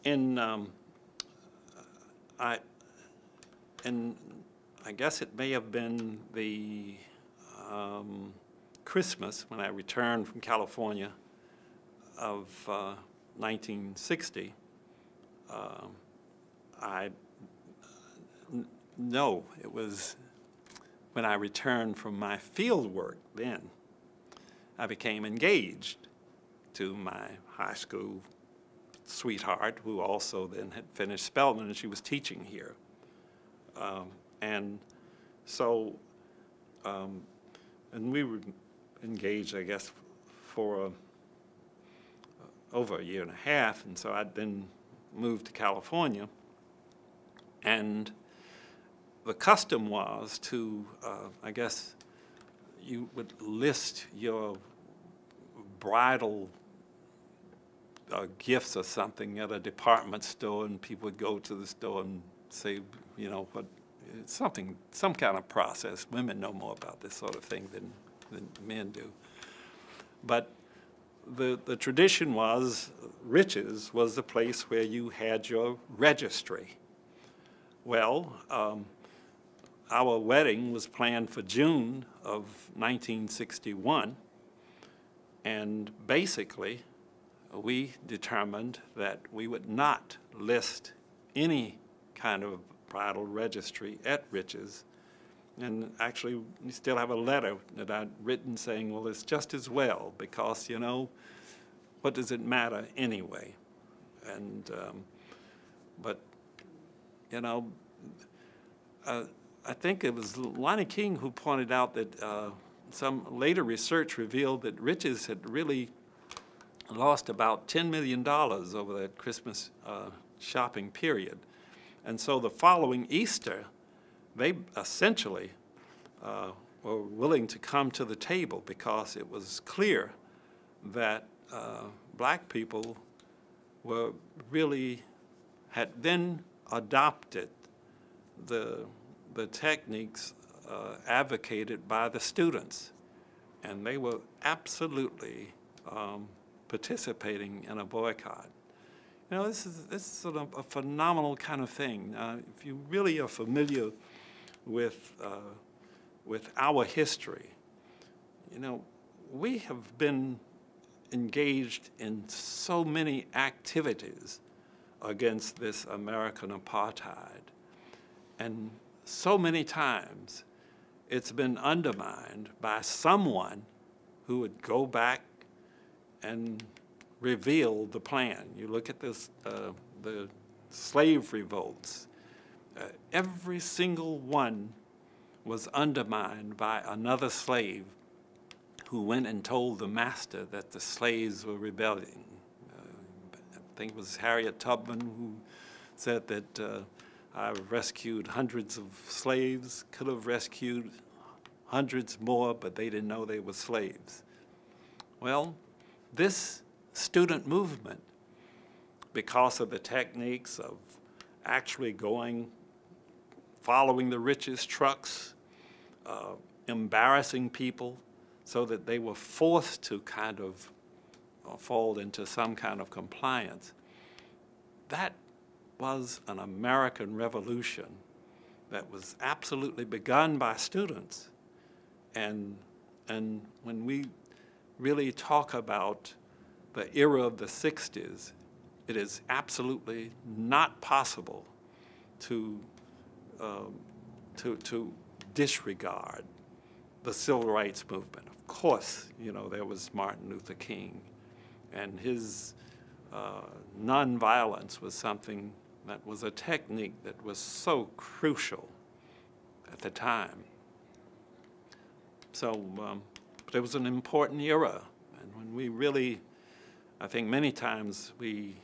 in I guess it may have been the Christmas when I returned from California of 1960. No, it was when I returned from my field work then. I became engaged to my high school sweetheart, who also then had finished Spelman, and she was teaching here. And so, and we were engaged, I guess, for over a year and a half, and so I'd then moved to California. And the custom was to, I guess, you would list your bridal gifts or something at a department store, and people would go to the store and say, you know, what, something, some kind of process. Women know more about this sort of thing than men do. But the tradition was, Rich's was the place where you had your registry. Well, our wedding was planned for June of 1961, and basically we determined that we would not list any kind of bridal registry at Rich's. And actually, we still have a letter that I'd written saying, well, it's just as well, because, you know, what does it matter anyway? And, but, you know, I think it was Lonnie King who pointed out that some later research revealed that Rich's had really lost about $10 million over that Christmas shopping period. And so the following Easter, they essentially were willing to come to the table because it was clear that black people were really, had then adopted the techniques advocated by the students. And they were absolutely participating in a boycott. You know, this is sort of a phenomenal kind of thing. If you really are familiar with our history, you know, we have been engaged in so many activities against this American apartheid, and so many times it's been undermined by someone who would go back and reveal the plan. You look at this, the slave revolts. Every single one was undermined by another slave who went and told the master that the slaves were rebelling. I think it was Harriet Tubman who said that I've rescued hundreds of slaves, could have rescued hundreds more, but they didn't know they were slaves. Well, this student movement, because of the techniques of actually going, following the richest trucks, embarrassing people so that they were forced to kind of fall into some kind of compliance, that was an American revolution that was absolutely begun by students. And when we really talk about the era of the 60s, it is absolutely not possible to disregard the civil rights movement. Of course, you know, there was Martin Luther King, and his nonviolence was something that was a technique that was so crucial at the time. So, but it was an important era, and when we really, I think many times we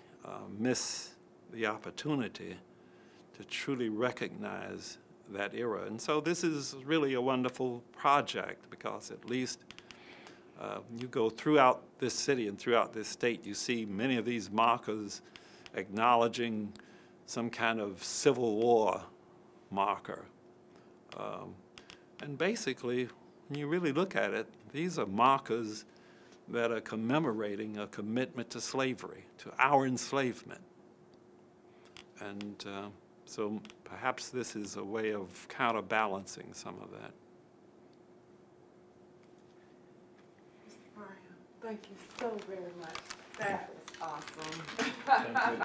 miss the opportunity to truly recognize that era. And so this is really a wonderful project, because at least you go throughout this city and throughout this state, you see many of these markers acknowledging some kind of Civil War marker. And basically, when you really look at it, these are markers that are commemorating a commitment to slavery, to our enslavement. And so perhaps this is a way of counterbalancing some of that. Mr. Parham, thank you so very much. That was awesome. Thank you.